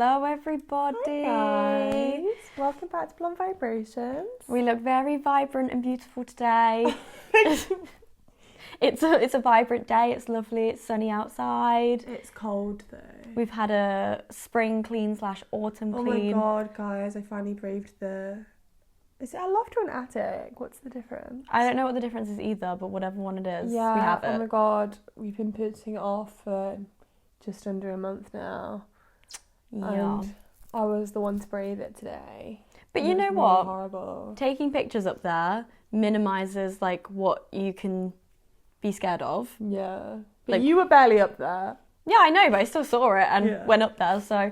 Hello everybody. Hi guys. Welcome back to Blonde Vibrations. We look very vibrant and beautiful today. It's a vibrant day, it's lovely, it's sunny outside. It's cold though. We've had a spring clean / autumn clean. Oh my god, guys, I finally braved Is it a loft or an attic? What's the difference? I don't know what the difference is either, but whatever one it is, Yeah, we have it. oh my god, we've been putting it off for just under a month now. Yeah. And I was the one to brave it today. But you It was know really what? horrible. Taking pictures up there minimises like what you can be scared of. Yeah. But Like- you were barely up there. Yeah, I know, but I still saw it and went up there, so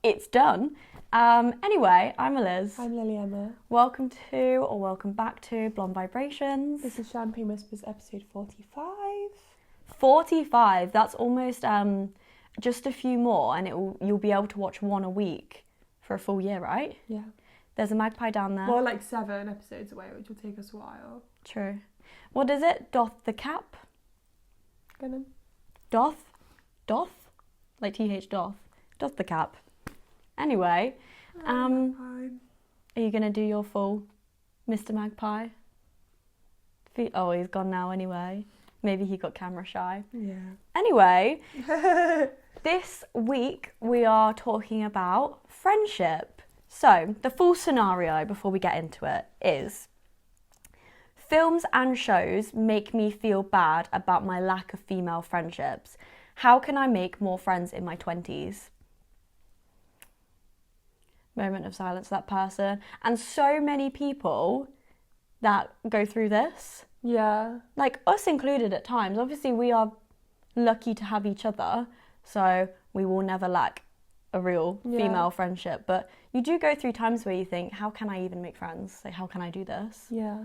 it's done. Anyway, I'm Eliz. I'm Lilyemma. Welcome back to Blonde Vibrations. This is Champagne Whispers episode 45. 45, that's almost just a few more and you'll be able to watch one a week for a full year, right? Yeah. There's a magpie down there. Well, like 7 episodes away, which will take us a while. True. What is it? Doth the cap? Gonna... Doth? Like TH doth. Doth the cap. Anyway, are you going to do your full Mr. Magpie? Oh, he's gone now anyway. Maybe he got camera shy. Yeah. Anyway, this week we are talking about friendship. So, the full scenario before we get into it is films and shows make me feel bad about my lack of female friendships. How can I make more friends in my 20s? Moment of silence for that person. And so many people that go through this. Yeah. Like us included at times. Obviously we are lucky to have each other, so we will never lack a real female friendship. But you do go through times where you think, how can I even make friends? Like, how can I do this? Yeah.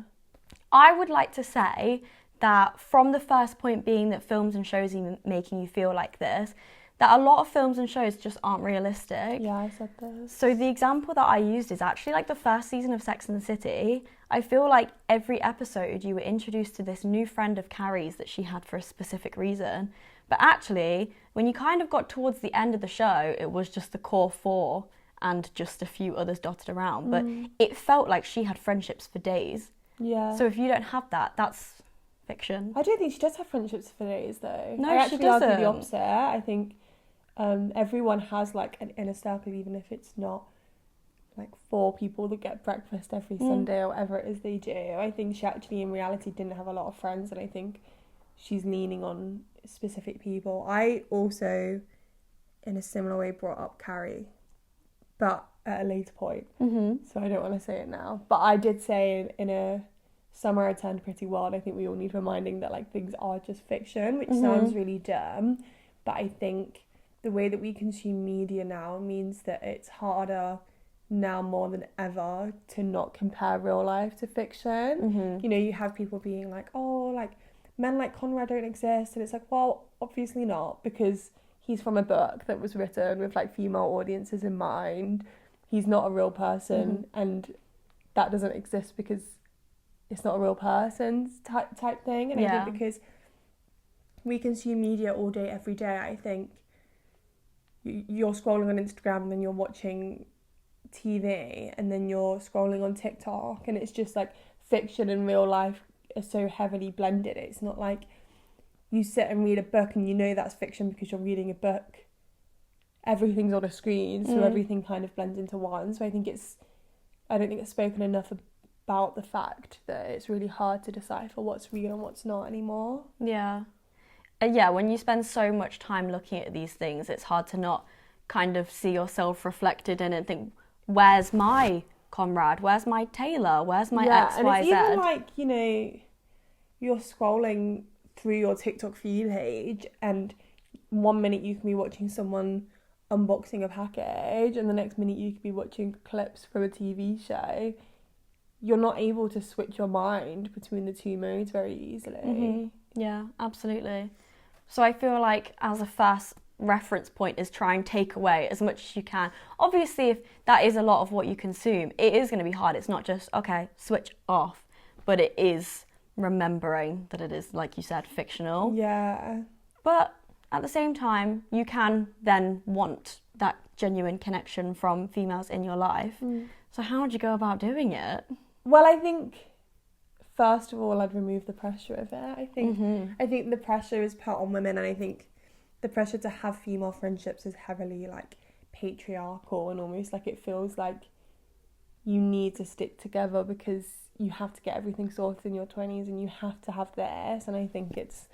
I would like to say that from the first point being that films and shows are making you feel like this, that a lot of films and shows just aren't realistic. Yeah, I said this. So the example that I used is actually like the first season of Sex and the City. I feel like every episode you were introduced to this new friend of Carrie's that she had for a specific reason. But actually, when you kind of got towards the end of the show, it was just the core 4 and just a few others dotted around. But it felt like she had friendships for days. Yeah. So if you don't have that, that's fiction. I don't think she does have friendships for days though. No, I actually she doesn't. argue the opposite. I think everyone has like an inner circle, even if it's not like 4 people that get breakfast every Sunday or whatever it is they do. I think she actually in reality didn't have a lot of friends, and I think she's leaning on specific people. I also, in a similar way, brought up Carrie, but at a later point. So I don't want to say it now. But I did say in a Somewhere I Turned Pretty Wild, I think we all need reminding that like things are just fiction, which sounds really dumb. But I think the way that we consume media now means that it's harder now more than ever to not compare real life to fiction. You know, you have people being like, oh, like men like Conrad don't exist, and it's like, well, obviously not, because he's from a book that was written with like female audiences in mind. He's not a real person, and that doesn't exist because it's not a real person type thing. And I think because we consume media all day every day, I think you're scrolling on Instagram and then you're watching TV and then you're scrolling on TikTok, and it's just like fiction and real life are so heavily blended. It's not like you sit and read a book and you know that's fiction because you're reading a book. Everything's on a screen, so everything kind of blends into one. So I don't think it's spoken enough about the fact that it's really hard to decipher what's real and what's not anymore. Yeah, when you spend so much time looking at these things, it's hard to not kind of see yourself reflected in it and think, where's my Conrad? Where's my Taylor? Where's my X, and Y, it's Z? even like, you know, you're scrolling through your TikTok feed page and 1 minute you can be watching someone unboxing a package and the next minute you could be watching clips from a TV show. You're not able to switch your mind between the two modes very easily. Yeah, absolutely. So I feel like as a first reference point is try and take away as much as you can. Obviously, if that is a lot of what you consume, it is going to be hard. It's not just, okay, switch off, but it is remembering that it is, like you said, fictional. Yeah. But at the same time, you can then want that genuine connection from females in your life. So how would you go about doing it? Well, I think first of all, I'd remove the pressure of it. I think the pressure is put on women, and I think the pressure to have female friendships is heavily like patriarchal, and almost like it feels like you need to stick together because you have to get everything sorted in your 20s and you have to have this. And I think it's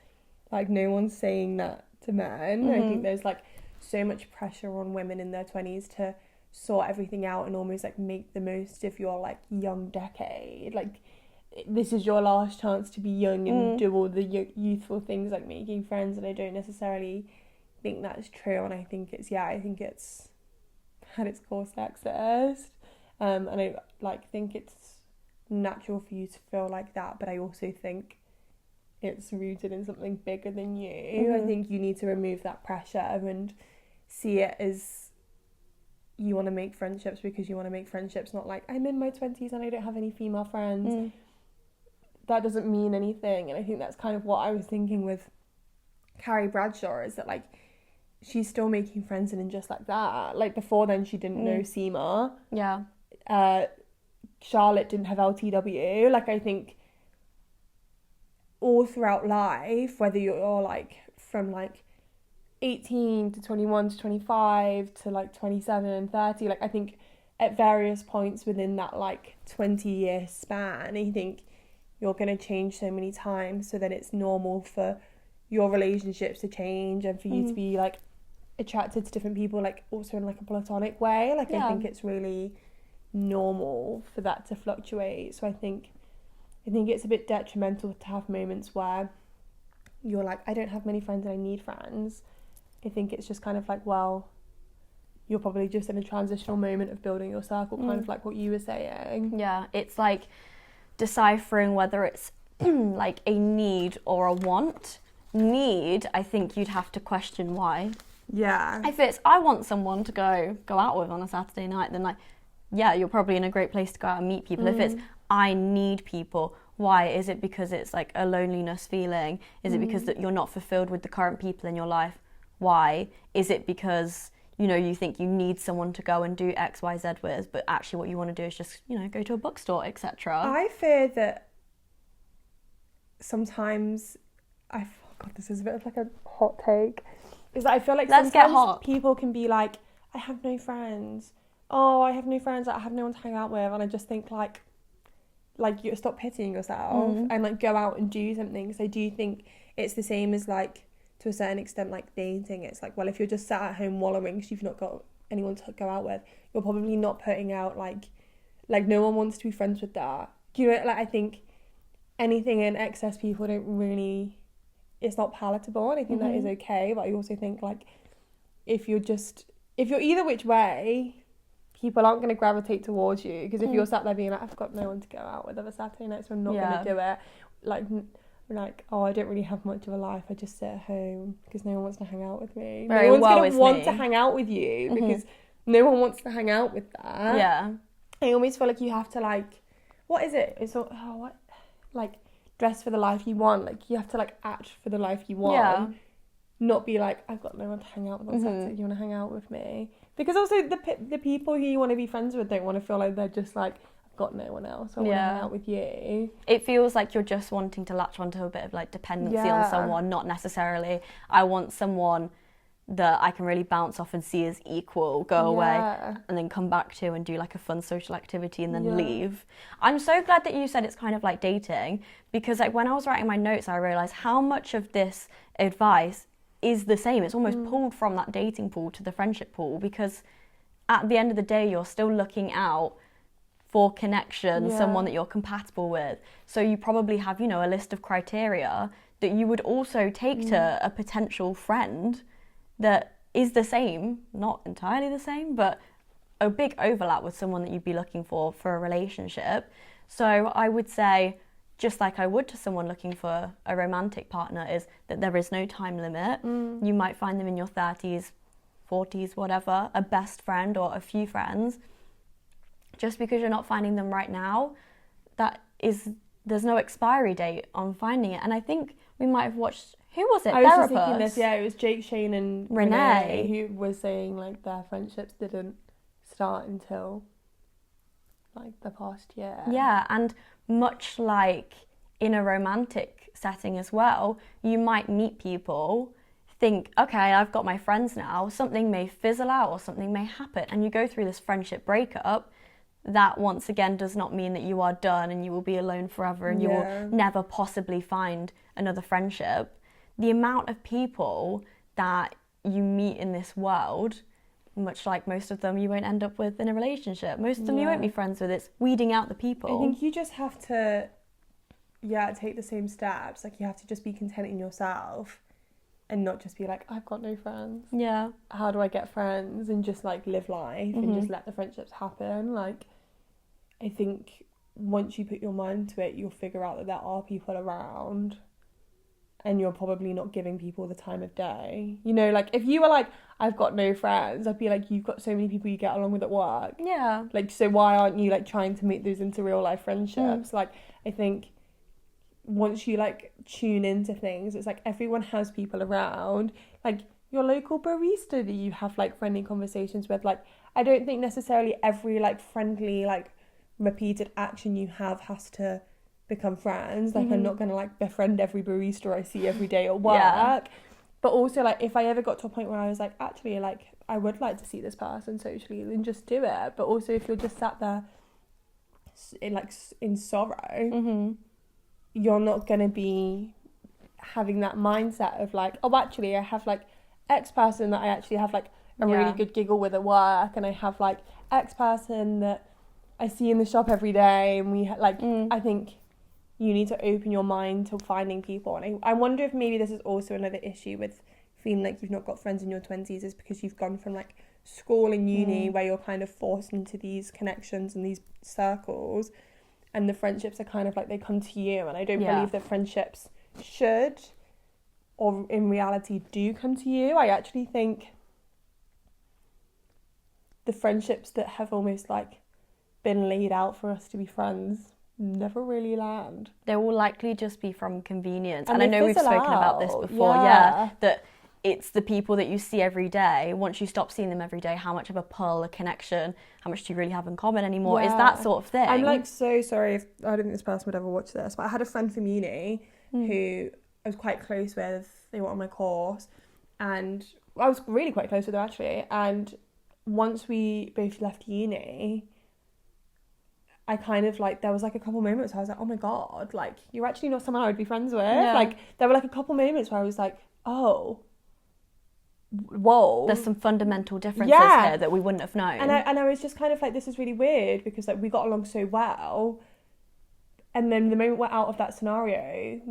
like no one's saying that to men. I think there's like so much pressure on women in their 20s to sort everything out and almost like make the most of your like young decade. Like this is your last chance to be young and do all the youthful things like making friends, and I don't necessarily think that's true. And I think it's at its core sexist, and I like think it's natural for you to feel like that, but I also think it's rooted in something bigger than you. I think you need to remove that pressure and see it as you want to make friendships because you want to make friendships, not like I'm in my 20s and I don't have any female friends. That doesn't mean anything. And I think that's kind of what I was thinking with Carrie Bradshaw, is that like she's still making friends and just like that. Like before then she didn't know Seema. Yeah. Charlotte didn't have LTW. Like I think all throughout life, whether you're like from like 18 to 21 to 25 to like 27 and 30, like I think at various points within that like 20-year span, I think you're going to change so many times, so that it's normal for your relationships to change and for you to be like attracted to different people, like also in like a platonic way. Like I think it's really normal for that to fluctuate. So I think it's a bit detrimental to have moments where you're like, I don't have many friends and I need friends. I think it's just kind of like, well, you're probably just in a transitional moment of building your circle, kind of like what you were saying. Yeah, it's like deciphering whether it's like a need or a want. Need, I think you'd have to question why. Yeah. If it's, I want someone to go out with on a Saturday night, then like, yeah, you're probably in a great place to go out and meet people. If it's, I need people, why? Is it because it's like a loneliness feeling? Is it because that you're not fulfilled with the current people in your life? Why? Is it because, you know, you think you need someone to go and do X, Y, Z with, but actually what you want to do is just, you know, go to a bookstore, etc. I fear that sometimes, God, this is a bit of like a hot take, is that I feel like sometimes people can be like, I have no friends. Oh, I have no friends. I have no one to hang out with. And I just think like you stop pitying yourself and like go out and do something. So I do think it's the same as like, to a certain extent, like dating. It's like, well, if you're just sat at home wallowing because you've not got anyone to go out with, you're probably not putting out like no one wants to be friends with that. Do you know, like I think anything in excess, people don't really, it's not palatable, and I think that is okay. But I also think like if you're either which way, people aren't going to gravitate towards you, because if you're sat there being like, I've got no one to go out with other Saturday nights, so I'm not going to do it, like, oh, I don't really have much of a life, I just sit at home because no one wants to hang out with me. No one's going to want to hang out with you because no one wants to hang out with that. Yeah. I almost feel like you have to like, what is it? It's like dress for the life you want. Like you have to like act for the life you want. Yeah. Not be like, I've got no one to hang out with on Saturday. Do you want to hang out with me? Because also the people who you want to be friends with don't want to feel like they're just like, I've got no one else, I want to hang out with you. It feels like you're just wanting to latch onto a bit of like dependency on someone, not necessarily I want someone that I can really bounce off and see as equal, go away and then come back to and do like a fun social activity and then leave. I'm so glad that you said it's kind of like dating, because like when I was writing my notes I realised how much of this advice is the same. It's almost pulled from that dating pool to the friendship pool, because at the end of the day you're still looking out for connection, someone that you're compatible with. So you probably have, you know, a list of criteria that you would also take to a potential friend that is the same, not entirely the same, but a big overlap with someone that you'd be looking for a relationship. So I would say, just like I would to someone looking for a romantic partner, is that there is no time limit. You might find them in your 30s, 40s, whatever, a best friend or a few friends. Just because you're not finding them right now, there's no expiry date on finding it. And I think we might have watched Who was it? I was Therapist? just thinking this, yeah, it was Jake, Shane and Renee who was saying, like, their friendships didn't start until, like, the past year. Yeah, and much like in a romantic setting as well, you might meet people, think, okay, I've got my friends now, something may fizzle out or something may happen, and you go through this friendship breakup. That once again does not mean that you are done and you will be alone forever and you will never possibly find another friendship. The amount of people that you meet in this world, much like most of them you won't end up with in a relationship. Most of them you won't be friends with. It's weeding out the people. I think you just have to, take the same steps. Like, you have to just be content in yourself and not just be like, I've got no friends. Yeah. How do I get friends? And just, like, live life and just let the friendships happen. Like, I think once you put your mind to it, you'll figure out that there are people around and you're probably not giving people the time of day. You know, like, if you were like, I've got no friends, I'd be like, you've got so many people you get along with at work. Yeah. Like, so why aren't you, like, trying to make those into real life friendships? Like, I think once you, like, tune into things, it's like everyone has people around. Like, your local barista that you have, like, friendly conversations with. Like, I don't think necessarily every, like, friendly, like, repeated action you have has to become friends. Like, I'm not gonna, like, befriend every barista I see every day at work. But also, like, if I ever got to a point where I was like, actually, like, I would like to see this person socially, then just do it. But also, if you're just sat there in sorrow, you're not gonna be having that mindset of like, oh, actually, I have, like, X person that I actually have, like, a really good giggle with at work, and I have, like, X person that I see in the shop every day, and we I think you need to open your mind to finding people. And I wonder if maybe this is also another issue with feeling like you've not got friends in your 20s, is because you've gone from, like, school and uni where you're kind of forced into these connections and these circles, and the friendships are kind of like they come to you. And I don't believe that friendships should, or in reality do, come to you. I actually think the friendships that have almost, like, been laid out for us to be friends never really land. They will likely just be from convenience. And I know we've spoken about this before, that it's the people that you see every day. Once you stop seeing them every day, how much of a pull, a connection, how much do you really have in common anymore? Is that sort of thing. I'm, like, so sorry if I don't think this person would ever watch this, but I had a friend from uni who I was quite close with. They were on my course, and I was really quite close with her, actually. And once we both left uni, I kind of, like, there was, like, a couple moments where I was like, oh my God, like, you're actually not someone I would be friends with. Like, there were, like, a couple moments where I was like, oh, whoa, there's some fundamental differences here that we wouldn't have known. And I was just kind of like, this is really weird, because, like, we got along so well, and then the moment we're out of that scenario,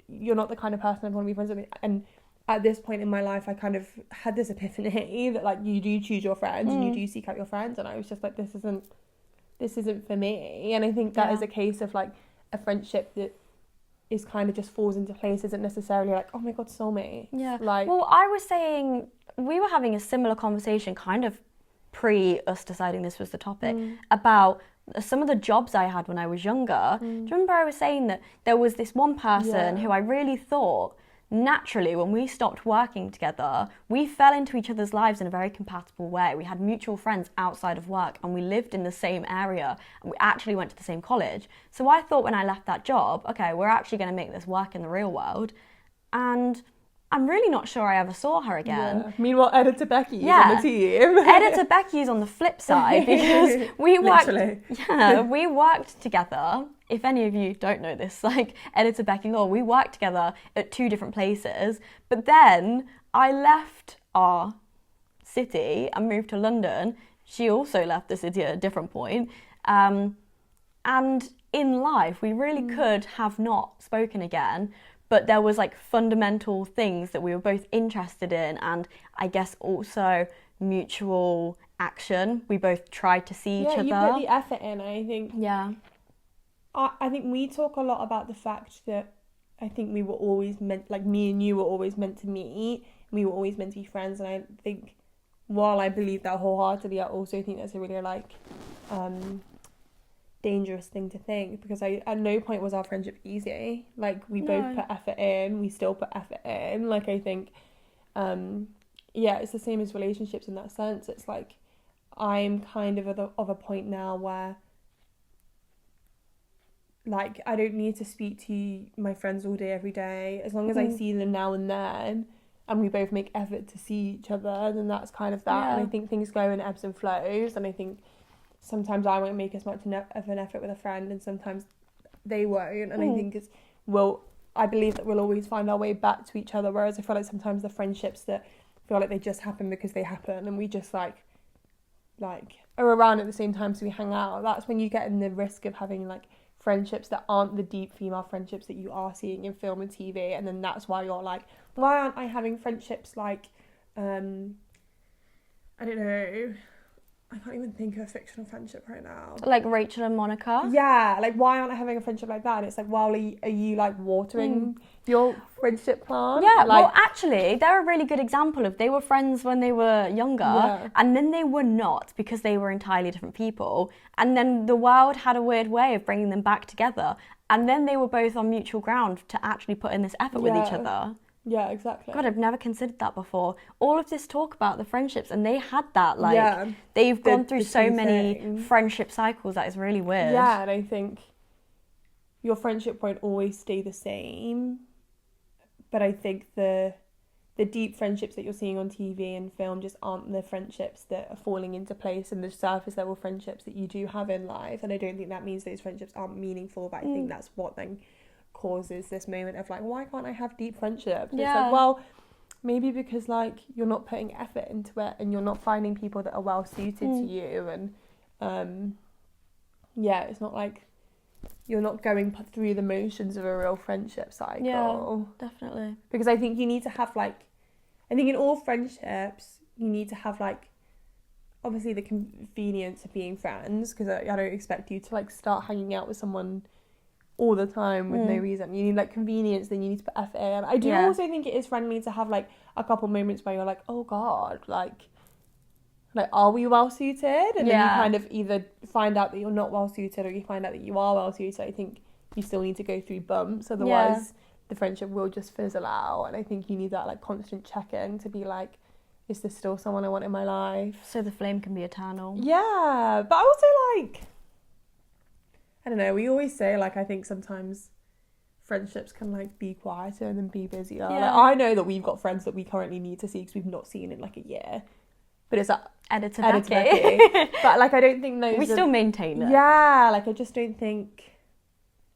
you're not the kind of person I'd want to be friends with. And at this point in my life, I kind of had this epiphany that, like, you do choose your friends and you do seek out your friends, and I was just like, this isn't for me. And I think that is a case of, like, a friendship that is kind of just falls into place, isn't necessarily like, oh my God, soulmate. Yeah. Like, well, I was saying, we were having a similar conversation kind of pre us deciding this was the topic about some of the jobs I had when I was younger. Do you remember I was saying that there was this one person who I really thought naturally, when we stopped working together, we fell into each other's lives in a very compatible way. We had mutual friends outside of work, and we lived in the same area, and we actually went to the same college. So I thought when I left that job, okay, we're actually going to make this work in the real world. And I'm really not sure I ever saw her again. Yeah. Meanwhile, Editor Becky's on the team. Editor Becky's on the flip side, because we worked together. If any of you don't know this, like, Editor Becky Law, we worked together at 2 different places. But then I left our city and moved to London. She also left the city at a different point. And in life, we really could have not spoken again. But there was, like, fundamental things that we were both interested in, and I guess also mutual action. We both tried to see each other. Yeah, you put the effort in, I think. Yeah. I think we talk a lot about the fact that I think we were always meant, like, me and you were always meant to meet. We were always meant to be friends, and I think, while I believe that wholeheartedly, I also think that's a really, like, dangerous thing to think, because at no point was our friendship easy. Like, we both No. put effort in, we still put effort in. Like, I think, yeah, it's the same as relationships in that sense. It's like, I'm kind of of a point now where, like, I don't need to speak to my friends all day, every day. As long as I see them now and then, and we both make effort to see each other, then that's kind of that. Yeah. And I think things go in ebbs and flows, and I think sometimes I won't make as much of an effort with a friend, and sometimes they won't. And I think I believe that we'll always find our way back to each other, whereas I feel like sometimes the friendships that feel like they just happen because they happen, and we just like are around at the same time, so we hang out. That's when you get in the risk of having like friendships that aren't the deep female friendships that you are seeing in film and TV, and then that's why you're like, why aren't I having friendships like I don't know, I can't even think of a fictional friendship right now. Like Rachel and Monica? Yeah, like, why aren't I having a friendship like that? And it's like, well, are you like watering your friendship plant? Yeah, like, well, actually, they're a really good example of they were friends when they were younger, and then they were not because they were entirely different people. And then the world had a weird way of bringing them back together. And then they were both on mutual ground to actually put in this effort with each other. Yeah, exactly. God, I've never considered that before. All of this talk about the friendships, and they had that, like, they've gone through so many friendship cycles. That is really weird. Yeah, and I think your friendship won't always stay the same, but I think the deep friendships that you're seeing on TV and film just aren't the friendships that are falling into place, and the surface level friendships that you do have in life. And I don't think that means those friendships aren't meaningful, but I think that's what then causes this moment of like, why can't I have deep friendships? Yeah. It's like, well, maybe because like you're not putting effort into it, and you're not finding people that are well suited to you, and it's not like you're not going through the motions of a real friendship cycle. Yeah, definitely. Because I think you need to have like, I think in all friendships you need to have like, obviously the convenience of being friends, because I don't expect you to like start hanging out with someone all the time with no reason. You need like convenience, then you need to put effort in. I do also think it is friendly to have like a couple moments where you're like, oh god, like are we well suited? And then you kind of either find out that you're not well suited, or you find out that you are well suited. I think you still need to go through bumps, otherwise the friendship will just fizzle out. And I think you need that like constant check-in to be like, is this still someone I want in my life? So the flame can be eternal. Yeah, but I also like, I don't know, we always say like, I think sometimes friendships can like be quieter and then be busier. Like, I know that we've got friends that we currently need to see because we've not seen in like a year, but it's like Editor Becky. Becky. But like, I don't think those we still maintain it. Yeah, like I just don't think,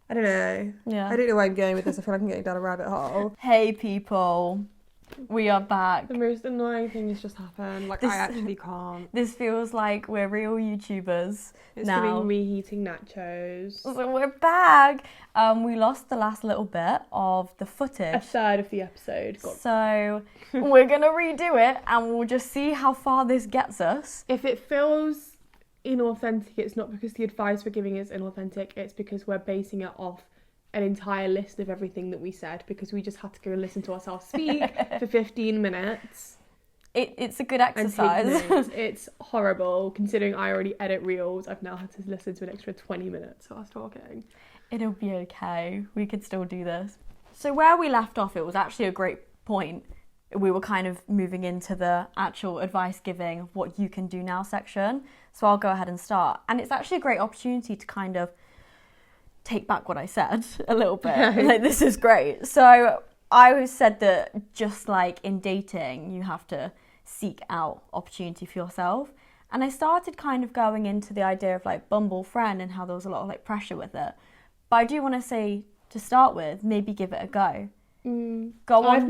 I don't know. Yeah. I don't know where I'm going with this. I feel like I'm getting down a rabbit hole. Hey people, we are back. The most annoying thing has just happened. Like, I actually can't. This feels like we're real YouTubers It's now. doing reheating nachos. So we're back. We lost the last little bit of the footage. A third of the episode. So we're going to redo it, and we'll just see how far this gets us. If it feels inauthentic, it's not because the advice we're giving is inauthentic. It's because we're basing it off an entire list of everything that we said, because we just had to go and listen to ourselves speak for 15 minutes. It's a good exercise. It's horrible, considering I already edit reels. I've now had to listen to an extra 20 minutes of us talking. It'll be okay. We could still do this. So where we left off, it was actually a great point. We were kind of moving into the actual advice giving of what you can do now section. So I'll go ahead and start. And it's actually a great opportunity to kind of take back what I said a little bit. Like, this is great. So I always said that just like in dating, you have to seek out opportunity for yourself. And I started kind of going into the idea of like Bumble Friend and how there was a lot of like pressure with it. But I do want to say, to start with, maybe give it a go. Go on. I've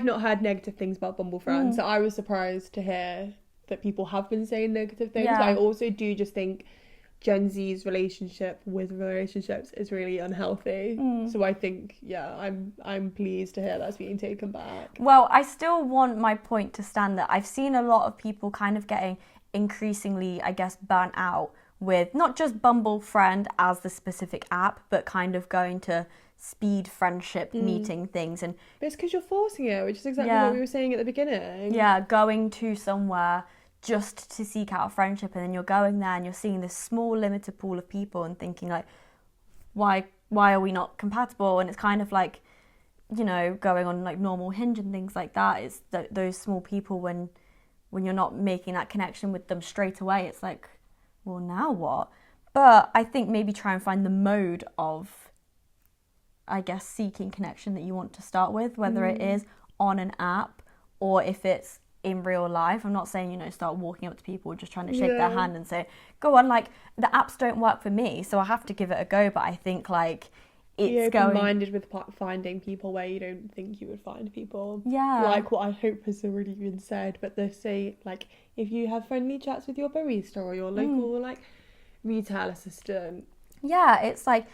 not heard negative things about Bumble Friend, so I was surprised to hear that people have been saying negative things. But I also do just think Gen Z's relationship with relationships is really unhealthy. So I think, I'm pleased to hear that's being taken back. Well, I still want my point to stand that I've seen a lot of people kind of getting increasingly, I guess, burnt out with not just Bumble Friend as the specific app, but kind of going to speed friendship meeting things. And but it's because you're forcing it, which is exactly what we were saying at the beginning. Yeah, going to somewhere just to seek out a friendship, and then you're going there and you're seeing this small limited pool of people and thinking like, why are we not compatible? And it's kind of like, you know, going on like normal Hinge and things like that. It's those small people when you're not making that connection with them straight away, it's like, well, now what? But I think maybe try and find the mode of, I guess, seeking connection that you want to start with, whether it is on an app or if it's in real life. I'm not saying, you know, start walking up to people just trying to shake their hand and say, go on, like, the apps don't work for me, so I have to give it a go. But I think, like, it's be open-minded with finding people where you don't think you would find people. Yeah. Like what I hope has already been said, but they say, like, if you have friendly chats with your barista or your local, like, retail assistant. Yeah, it's like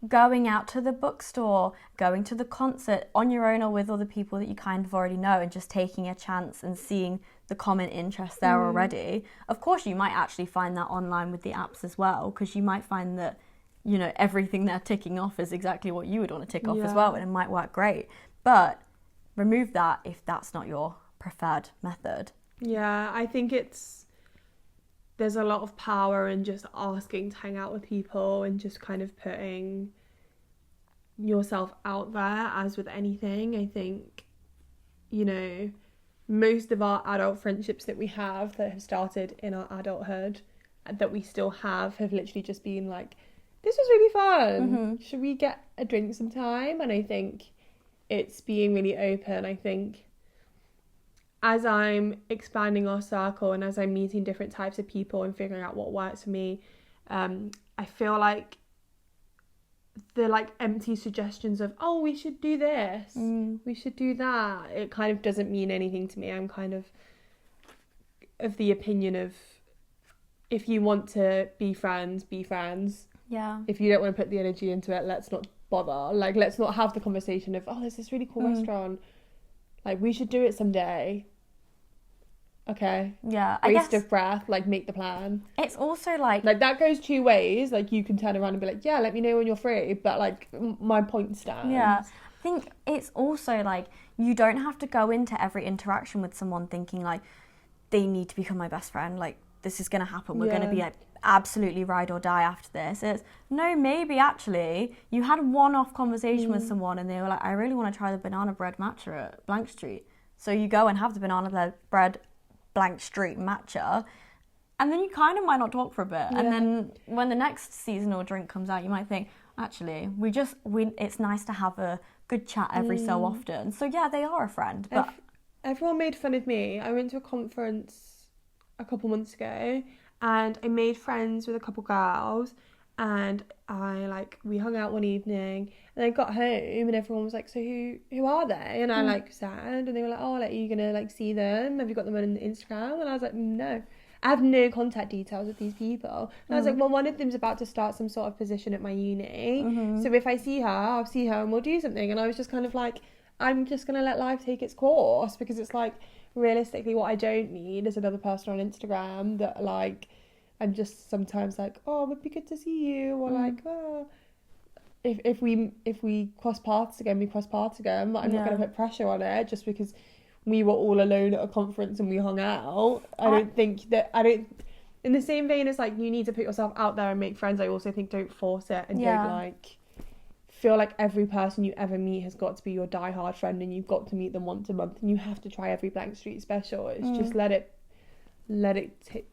going out to the bookstore, going to the concert on your own or with other people that you kind of already know, and just taking a chance and seeing the common interest there already. Of course, you might actually find that online with the apps as well, because you might find that, you know, everything they're ticking off is exactly what you would want to tick off as well, and it might work great. But remove that if that's not your preferred method. Yeah, I think there's a lot of power in just asking to hang out with people and just kind of putting yourself out there. As with anything, I think, you know, most of our adult friendships that we have that have started in our adulthood, that we still have literally just been like, this was really fun. Should we get a drink sometime? And I think it's being really open. I think as I'm expanding our circle and as I'm meeting different types of people and figuring out what works for me, I feel like the like empty suggestions of, oh, we should do this, we should do that, it kind of doesn't mean anything to me. I'm kind of the opinion of, if you want to be friends, be friends. Yeah. If you don't want to put the energy into it, let's not bother. Like, let's not have the conversation of, oh, there's this really cool restaurant, like, we should do it someday. Okay. Yeah. Waste of breath. Like, make the plan. It's also like that goes two ways. Like, you can turn around and be like, yeah, let me know when you're free. But like, my point stands. Yeah. I think it's also like, you don't have to go into every interaction with someone thinking like, they need to become my best friend. Like, this is going to happen. We're going to be like absolutely ride or die after this. It's no, maybe actually you had a one-off conversation with someone and they were like, I really want to try the banana bread matcha at Blank Street. So you go and have the banana bread Blank Street matcha, and then you kind of might not talk for a bit. And then when the next seasonal drink comes out, you might think, actually, it's nice to have a good chat every so often. So yeah, they are a friend. But everyone made fun of me. I went to a conference a couple months ago and I made friends with a couple girls, and we hung out one evening, and I got home and everyone was like, so who are they? And I said, and they were like, oh, like, are you gonna like see them? Have you got them on Instagram? And I was like, no, I have no contact details with these people. And I was like, well, one of them's about to start some sort of position at my uni, so if I see her, I'll see her and we'll do something. And I was just kind of like, I'm just gonna let life take its course, because it's like, realistically, what I don't need is another person on Instagram that like, I'm just sometimes like, oh, it would be good to see you, or like, oh, if we cross paths again, we cross paths again. But I'm not going to put pressure on it just because we were all alone at a conference and we hung out. I don't think that, in the same vein as like, you need to put yourself out there and make friends, I also think don't force it, and don't like feel like every person you ever meet has got to be your diehard friend and you've got to meet them once a month and you have to try every Blank Street special. It's just let it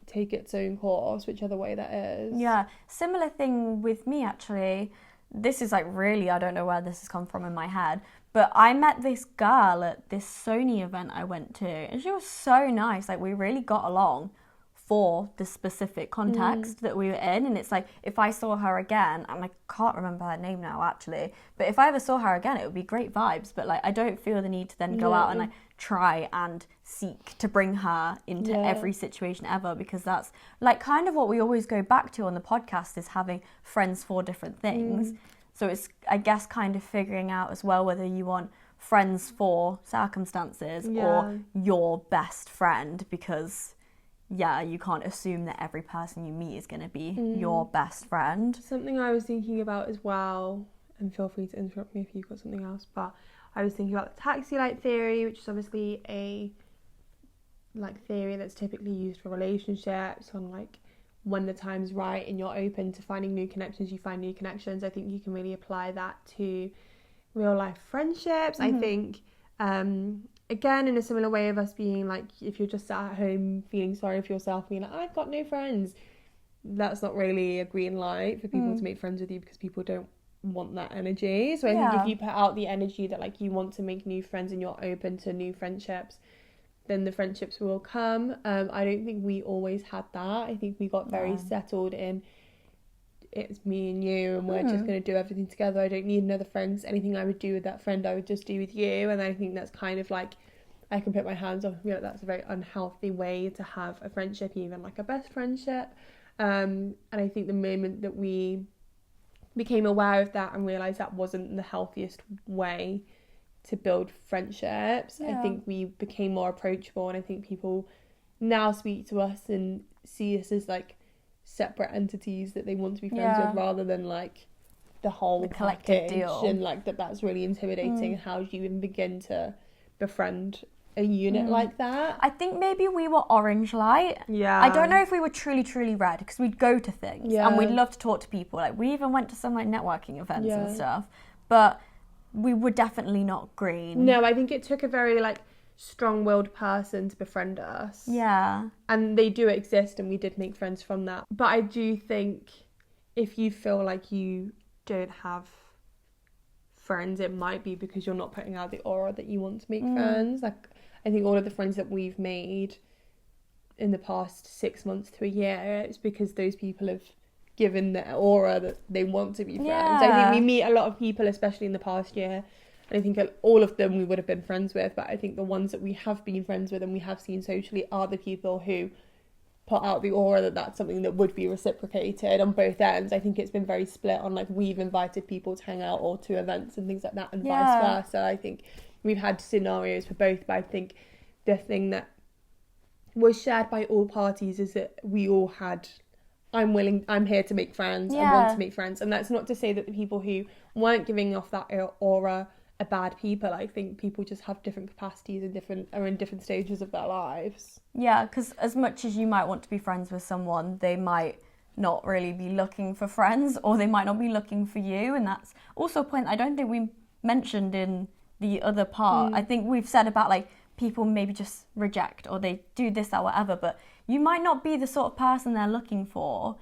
take its own course, whichever way that is. Yeah, similar thing with me actually. This is like really, I don't know where this has come from in my head, but I met this girl at this Sony event I went to, and she was so nice. Like, we really got along for the specific context that we were in. And it's like, if I saw her again, and I can't remember her name now actually, but if I ever saw her again, it would be great vibes. But like, I don't feel the need to then go out and like try and seek to bring her into every situation ever, because that's like kind of what we always go back to on the podcast, is having friends for different things. So it's, I guess, kind of figuring out as well whether you want friends for circumstances or your best friend, because you can't assume that every person you meet is going to be your best friend. Something I was thinking about as well, and feel free to interrupt me if you've got something else, but I was thinking about the taxi light theory, which is obviously a like theory that's typically used for relationships on like when the time's right and you're open to finding new connections, you find new connections. I think you can really apply that to real life friendships. I think again, in a similar way of us being like, if you're just sat at home feeling sorry for yourself, being like, I've got no friends, that's not really a green light for people to make friends with you, because people don't want that energy. So I think if you put out the energy that like you want to make new friends and you're open to new friendships, then the friendships will come. I don't think we always had that. I think we got very settled in, it's me and you and we're just going to do everything together. I don't need another friend. Anything I would do with that friend I would just do with you. And I think that's kind of like, I can put my hands on, you know, that's a very unhealthy way to have a friendship, even like a best friendship. And I think the moment that we became aware of that and realised that wasn't the healthiest way to build friendships, I think we became more approachable, and I think people now speak to us and see us as like separate entities that they want to be friends with, rather than like the whole collective deal. And like that's really intimidating. How do you even begin to befriend a unit like that? I think maybe we were orange light. I don't know if we were truly red, because we'd go to things and we'd love to talk to people. Like we even went to some like networking events and stuff, but we were definitely not green. No, I think it took a very like strong-willed person to befriend us. Yeah. And they do exist, and we did make friends from that. But I do think if you feel like you don't have friends, it might be because you're not putting out the aura that you want to make friends. Like I think all of the friends that we've made in the past 6 months to a year, it's because those people have given the aura that they want to be friends. I think we meet a lot of people, especially in the past year, and I think all of them we would have been friends with, but I think the ones that we have been friends with and we have seen socially are the people who put out the aura that that's something that would be reciprocated on both ends. I think it's been very split on like we've invited people to hang out or to events and things like that, and vice versa. I think we've had scenarios for both, but I think the thing that was shared by all parties is that we all had, I'm here to make friends, I want to make friends. And that's not to say that the people who weren't giving off that aura are bad people. I think people just have different capacities and are in different stages of their lives. Yeah, because as much as you might want to be friends with someone, they might not really be looking for friends, or they might not be looking for you. And that's also a point I don't think we mentioned in the other part. I think we've said about like people maybe just reject, or they do this, that, whatever, but you might not be the sort of person they're looking for.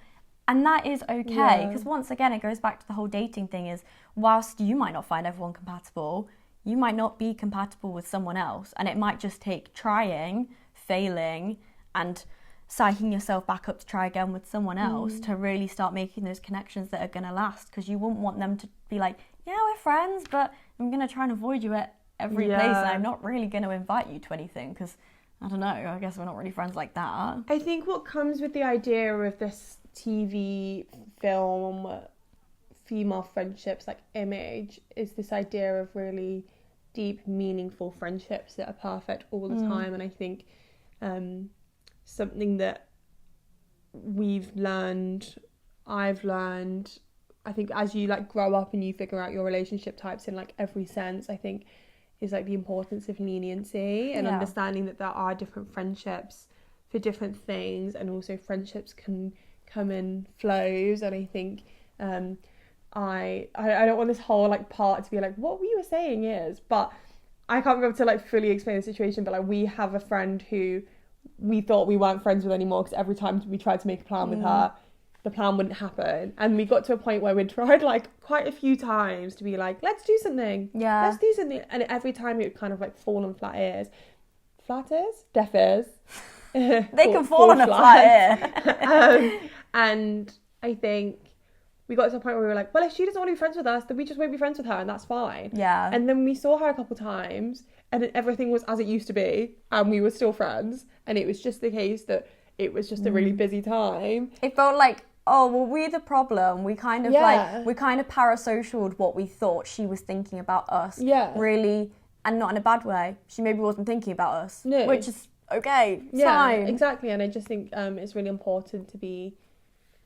And that is okay, because once again, it goes back to the whole dating thing is, whilst you might not find everyone compatible, you might not be compatible with someone else. And it might just take trying, failing, and psyching yourself back up to try again with someone else to really start making those connections that are going to last. Because you wouldn't want them to be like, yeah, we're friends, but I'm going to try and avoid you at every place, and I'm not really going to invite you to anything, because I don't know, I guess we're not really friends like that. I think what comes with the idea of this TV film female friendships like image is this idea of really deep, meaningful friendships that are perfect all the time. And I think something that I've learned, I think as you like grow up and you figure out your relationship types in like every sense, I think is like the importance of leniency and understanding that there are different friendships for different things, and also friendships can come in flows. And I think I don't want this whole like part to be like what we were saying is, but I can't be able to like fully explain the situation, but like we have a friend who we thought we weren't friends with anymore, because every time we tried to make a plan with her, the plan wouldn't happen. And we got to a point where we'd tried like quite a few times to be like, let's do something, let's do something, and every time it would kind of like fall on deaf ears. They can fall on a flat ear. And I think we got to a point where we were like, well, if she doesn't want to be friends with us, then we just won't be friends with her, and that's fine. Yeah. And then we saw her a couple times, and everything was as it used to be, and we were still friends. And it was just the case that it was just a really busy time. It felt like, oh, well, we're the problem. We kind of parasocialed what we thought she was thinking about us. Yeah. Really, and not in a bad way. She maybe wasn't thinking about us. No. Which is okay. It's fine. Exactly. And I just think it's really important to be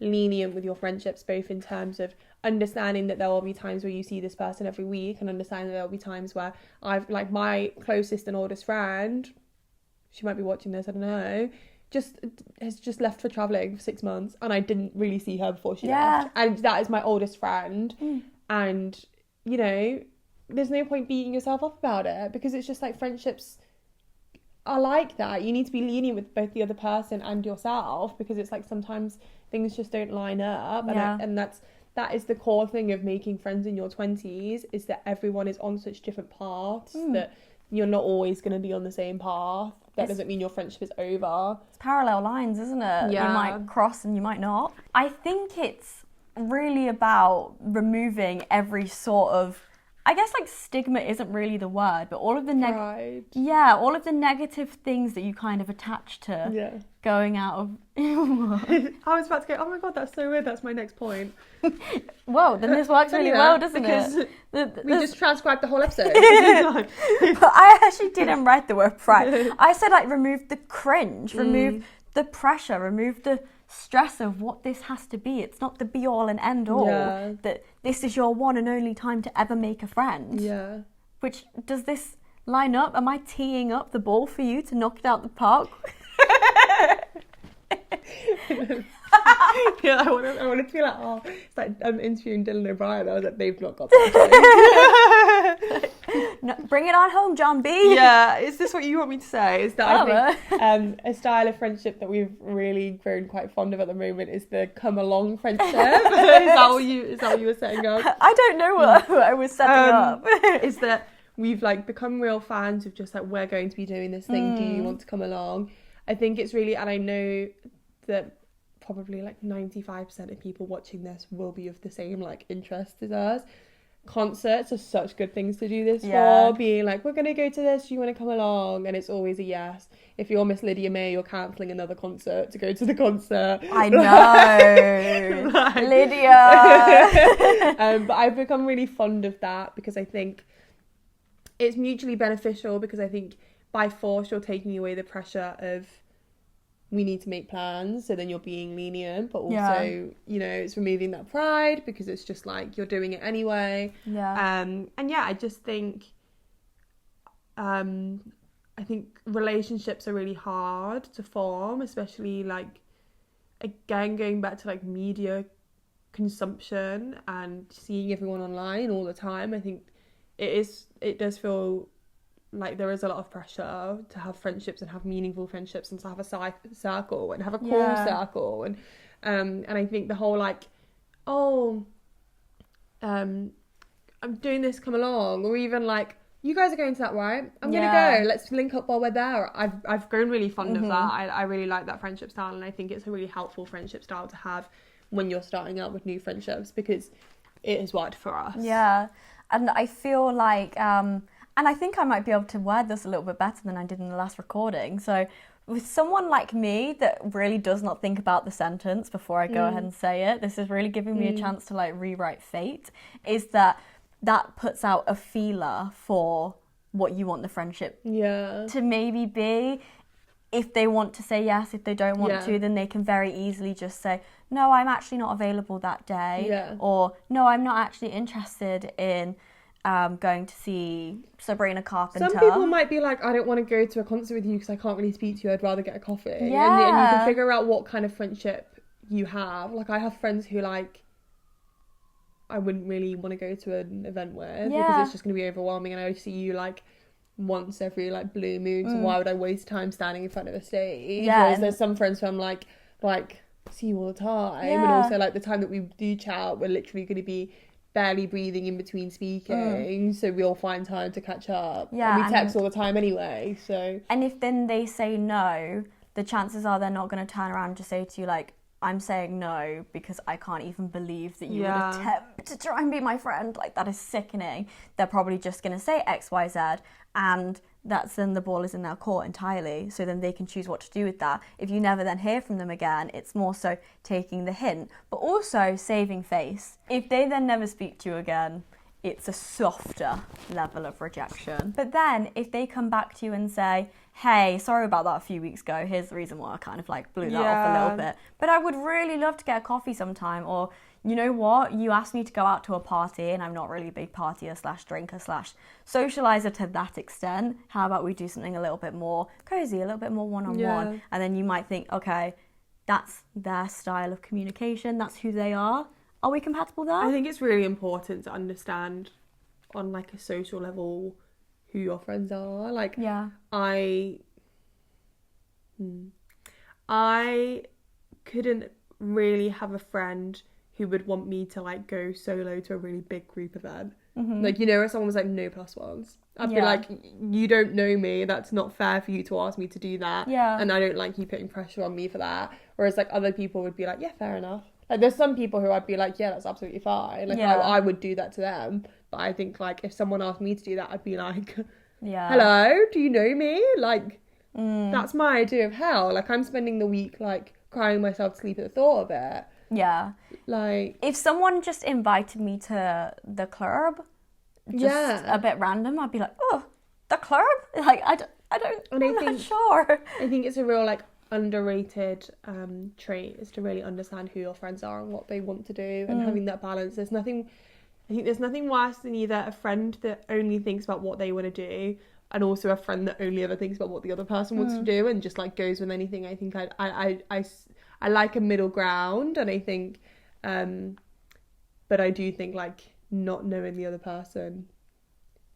lenient with your friendships, both in terms of understanding that there will be times where you see this person every week, and understanding that there will be times where I've like my closest and oldest friend, she might be watching this, I don't know, has just left for travelling for 6 months, and I didn't really see her before she left. And that is my oldest friend. And, you know, there's no point beating yourself up about it, because it's just like friendships are like that. You need to be lenient with both the other person and yourself, because it's like sometimes things just don't line up. And that is the core thing of making friends in your 20s, is that everyone is on such different paths that you're not always going to be on the same path. That doesn't mean your friendship is over. It's parallel lines, isn't it? Yeah. You might cross and you might not. I think it's really about removing every sort of, I guess like stigma isn't really the word, but all of the all of the negative things that you kind of attach to going out of. I was about to go, oh my god, that's so weird, that's my next point. Whoa, then this works really well, doesn't it? We just transcribed the whole episode. But I actually didn't write the word pride. I said like remove the cringe, remove the pressure, remove the stress of what this has to be. It's not the be all and end all. That this is your one and only time to ever make a friend. Yeah. Which, does this line up? Am I teeing up the ball for you to knock it out the park? Yeah, I want to feel like, oh, it's like I'm interviewing Dylan O'Brien. I was like, they've not got that. No, bring it on home, John B. Yeah, is this what you want me to say? Is that I think a style of friendship that we've really grown quite fond of at the moment is the come along friendship. Is that what you were setting up? I don't know what I was setting up. Is that we've like become real fans of just like, we're going to be doing this thing. Do you want to come along? I think it's really, and I know that probably like 95% of people watching this will be of the same like interest as us. Concerts are such good things to do this for, being like, we're going to go to this, do you want to come along? And it's always a yes. If you're Miss Lilyemma, you're cancelling another concert to go to the concert. I know. Lydia. But I've become really fond of that, because I think it's mutually beneficial, because I think by force you're taking away the pressure of, we need to make plans, so then you're being lenient, but also you know, it's removing that pride, because it's just like you're doing it anyway. And I just think I think relationships are really hard to form, especially like, again, going back to like media consumption and seeing everyone online all the time. I think it does feel like there is a lot of pressure to have friendships and have meaningful friendships, and to have a circle and have a cool circle, and I think the whole like, I'm doing this, come along, or even like, you guys are going to that, right? I'm gonna go, let's link up while we're there. I've grown really fond of that. I really like that friendship style, and I think it's a really helpful friendship style to have when you're starting out with new friendships, because it has worked for us. And I feel like and I think I might be able to word this a little bit better than I did in the last recording. So with someone like me that really does not think about the sentence before I go ahead and say it, this is really giving me a chance to like rewrite fate, is that puts out a feeler for what you want the friendship to maybe be. If they want to say yes, if they don't want to, then they can very easily just say, no, I'm actually not available that day. Or no, I'm not actually interested in going to see Sabrina Carpenter. Some people might be like, I don't want to go to a concert with you because I can't really speak to you, I'd rather get a coffee. And you can figure out what kind of friendship you have. Like, I have friends who like, I wouldn't really want to go to an event with, because it's just going to be overwhelming, and I see you like once every like blue moon, so why would I waste time standing in front of a stage? Whereas there's some friends who I'm like see you all the time, and also like the time that we do chat, we're literally going to be barely breathing in between speaking, so we'll find time to catch up. And we text all the time anyway, so. And if then they say no, the chances are they're not going to turn around and just say to you like, I'm saying no because I can't even believe that you would attempt to try and be my friend. Like, that is sickening. They're probably just going to say X, Y, Z, and that's then the ball is in their court entirely. So then they can choose what to do with that. If you never then hear from them again, it's more so taking the hint, but also saving face. If they then never speak to you again, it's a softer level of rejection. But then if they come back to you and say, hey, sorry about that a few weeks ago, here's the reason why I kind of like blew that off a little bit. But but I would really love to get a coffee sometime. Or, you know what? You asked me to go out to a party, and I'm not really a big partier / drinker / socializer to that extent. How about we do something a little bit more cozy, a little bit more one-on-one? Yeah. And then you might think, okay, that's their style of communication. That's who they are. Are we compatible there? I think it's really important to understand on like a social level who your friends are. Like, yeah. I couldn't really have a friend who would want me to like go solo to a really big group event. Mm-hmm. Like, you know, if someone was like, no plus ones, I'd be Yeah. like, you don't know me, that's not fair for you to ask me to do that. Yeah. And I don't like you putting pressure on me for that. Whereas like other people would be like, yeah, fair enough. Like, there's some people who I'd be like, yeah, that's absolutely fine. Like, Yeah. I would do that to them. But I think, like, if someone asked me to do that, I'd be like, Yeah. hello, do you know me? Like, that's my idea of hell. Like, I'm spending the week, like, crying myself to sleep at the thought of it. Yeah. Like, If someone just invited me to the club, just Yeah. a bit random, I'd be like, oh, the club? Like, I'm And I not think- sure. I think it's a real, like, underrated trait is to really understand who your friends are and what they want to do and having that balance. There's nothing worse than either a friend that only thinks about what they want to do and also a friend that only ever thinks about what the other person wants to do and just like goes with anything. I think I like a middle ground, and I think but I do think like not knowing the other person,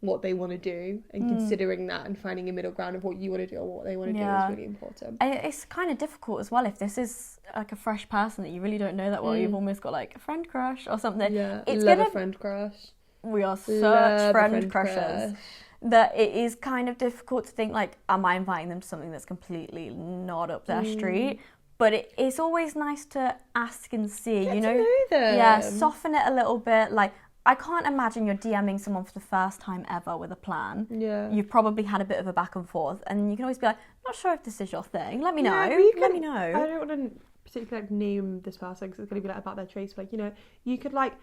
what they want to do, and considering that and finding a middle ground of what you want to do or what they want to do Yeah. is really important. And it's kind of difficult as well if this is like a fresh person that you really don't know that well. You've almost got like a friend crush or something. Yeah, It's love gonna. a friend crush. We are such Love a friend crushes crush. that it is kind of difficult to think like, am I inviting them to something that's completely not up their street? But it's always nice to ask and see, Get you to know, know them. yeah, soften it a little bit. Like, I can't imagine you're DMing someone for the first time ever with a plan. Yeah. You've probably had a bit of a back and forth, and you can always be like, not sure if this is your thing. Let me know. Yeah, we Let can- me know. I don't want to particularly like name this person because it's going to be like about their traits. But like, you know, you could like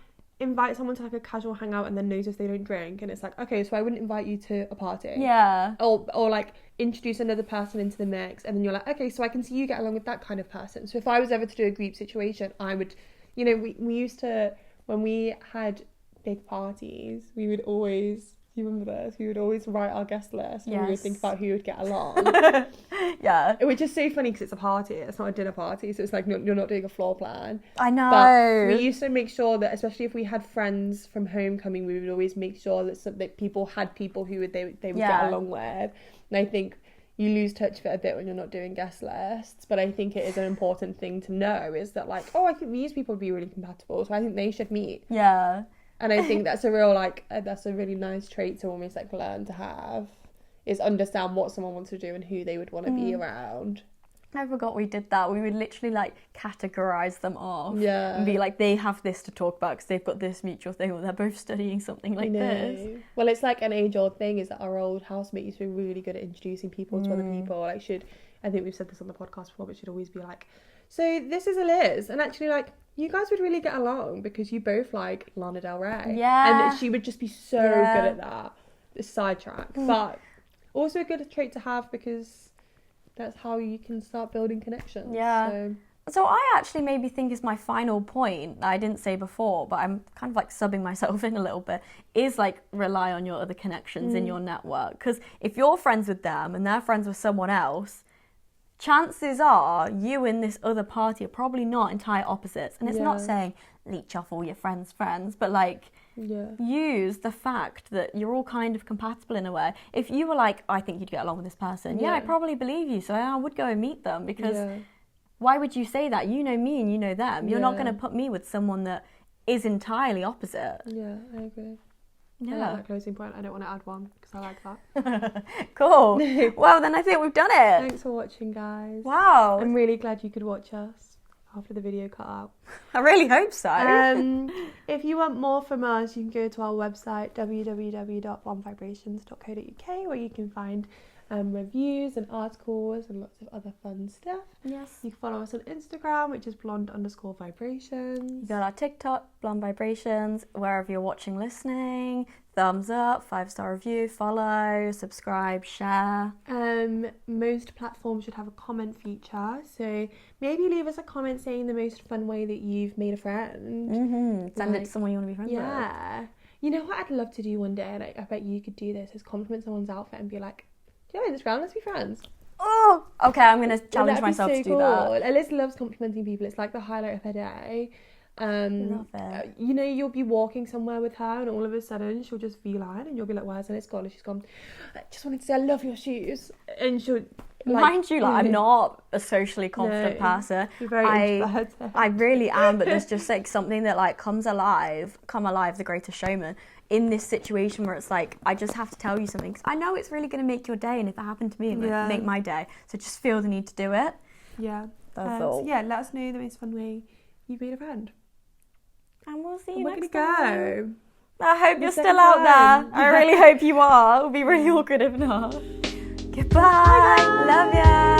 invite someone to like a casual hangout and then notice they don't drink, and it's like, okay, so I wouldn't invite you to a party. Yeah. Or like introduce another person into the mix, and then you're like, okay, so I can see you get along with that kind of person. So if I was ever to do a group situation, I would, you know, we used to, when we had big parties, we would always, do you remember this? We would always write our guest list and we would Yes. think about who would get along. Yeah. Which is so funny because it's a party, it's not a dinner party, so it's like you're not doing a floor plan. I know. But we used to make sure that, especially if we had friends from homecoming, we would always make sure that people had people who they would Yeah. get along with. And I think you lose touch of it a bit when you're not doing guest lists. But I think it is an important thing to know is that like, oh, I think these people would be really compatible, so I think they should meet. Yeah. And I think that's a real like that's a really nice trait to almost like learn to have, is understand what someone wants to do and who they would want to be around. I forgot we did that. We would literally like categorize them off. Yeah. And be like, they have this to talk about because they've got this mutual thing, or they're both studying something like this. Well, it's like an age-old thing is that our old housemate used to be really good at introducing people to other people. Like, I think we've said this on the podcast before, but she'd always be like, so this is Eliz, and actually like, you guys would really get along because you both like Lana Del Rey. Yeah. And she would just be so Yeah. good at that. This sidetrack. But also a good trait to have because that's how you can start building connections. Yeah. So I actually maybe think is my final point that I didn't say before, but I'm kind of like subbing myself in a little bit, is like rely on your other connections in your network. Because if you're friends with them and they're friends with someone else, chances are you and this other party are probably not entire opposites. And it's not Yeah. saying leech off all your friends' friends, but like Yeah. use the fact that you're all kind of compatible in a way. If you were like, I think you'd get along with this person, yeah, I Yeah. probably believe you, so I would go and meet them because Yeah. why would you say that? You know me and you know them. You're not Yeah. going to put me with someone that is entirely opposite. Yeah, I agree. I like Yeah. that closing point. I don't want to add one because I like that. Cool. Well, then I think we've done it. Thanks for watching, guys. Wow. I'm really glad you could watch us after the video cut out. I really hope so. If you want more from us, you can go to our website www.bombvibrations.co.uk, where you can find reviews and articles and lots of other fun stuff. Yes. You can follow us on Instagram, which is blonde_vibrations. You got our TikTok, Blonde Vibrations, wherever you're watching, listening. Thumbs up, 5-star review, follow, subscribe, share. Most platforms should have a comment feature, so maybe leave us a comment saying the most fun way that you've made a friend. Send it to someone you want to be friends with. Yeah. You know what I'd love to do one day, and I bet you could do this, is compliment someone's outfit and be like, do you know Instagram? Let's be friends. Oh, okay, I'm going to challenge myself to do that. Eliz loves complimenting people. It's like the highlight of her day. Love it. You know, you'll be walking somewhere with her and all of a sudden she'll just feline and you'll be like, where's Eliz gone? And she's gone, I just wanted to say I love your shoes. And she'll... Mind you, I'm not a socially confident person. You're very introverted. I really am, but there's just like something that like come alive, The Greatest Showman, in this situation where it's like, I just have to tell you something because I know it's really going to make your day, and if it happened to me, it would make my day. So I just feel the need to do it. Yeah. So yeah, let us know the most fun way you've made a friend. And we'll see you next next time. Go. I hope you're still out there. I really hope you are. It would be really awkward if not. Goodbye. Love ya.